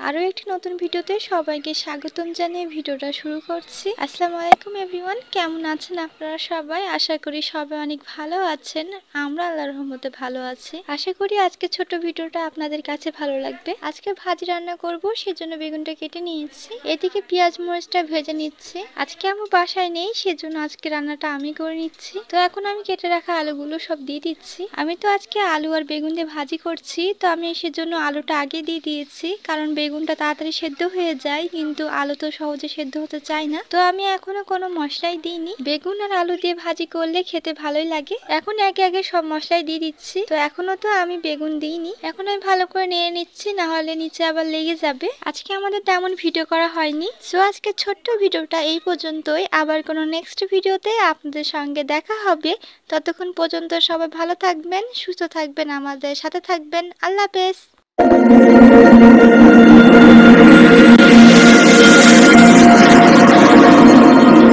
আরো একটি নতুন ভিডিওতে সবাইকে স্বাগতম জানিয়ে ভিডিওটা শুরু করছি। আসসালামু আলাইকুম এভরিওয়ান, কেমন আছেন আপনারা সবাই? আশা করি সবাই অনেক ভালো আছেন। আমরা আল্লাহর রহমতে ভালো আছি। আশা করি আজকে ছোট ভিডিওটা আপনাদের কাছে ভালো লাগবে। আজকে ভাজি রান্না করব, সেজন্য বেগুনটা কেটে নিয়েছি। এদিকে পেঁয়াজ মরিচটা ভেজে নিচ্ছি। আজকে আমি বাসায় নেই, সেজন্য আজকে রান্নাটা আমি করে নিচ্ছি। তো এখন আমি কেটে রাখা আলুগুলো সব দিয়ে দিচ্ছি। আমি তো আজকে আলু আর বেগুন দিয়ে ভাজি করছি, তো আমি সেজন্য আলুটা আগে দিয়ে দিয়েছি, কারণ বেগুনটা তাড়াতাড়ি সেদ্ধ হয়ে যায়, কিন্তু আলু তো সহজে সেদ্ধ হতে চায় না। তো আমি এখনো কোনো মশলাই দিইনি। বেগুন আর আলু দিয়ে ভাজি করলে খেতে ভালোই লাগে। এখন একে একে সব মশলাই দিয়ে দিচ্ছি। তো এখনো তো আমি বেগুন দিইনি। এখন আমি ভালো করে নেড়ে নিচ্ছি, না হলে নিচে আবার লেগে যাবে। আজকে আমাদের তেমন ভিডিও করা হয়নি। সো আজকে ছোট্ট ভিডিওটা এই পর্যন্তই। আবার কোনো নেক্সট ভিডিওতে আপনাদের সঙ্গে দেখা হবে। ততক্ষণ পর্যন্ত সবাই ভালো থাকবেন, সুস্থ থাকবেন, আমাদের সাথে থাকবেন। আল্লাহ হাফেজ।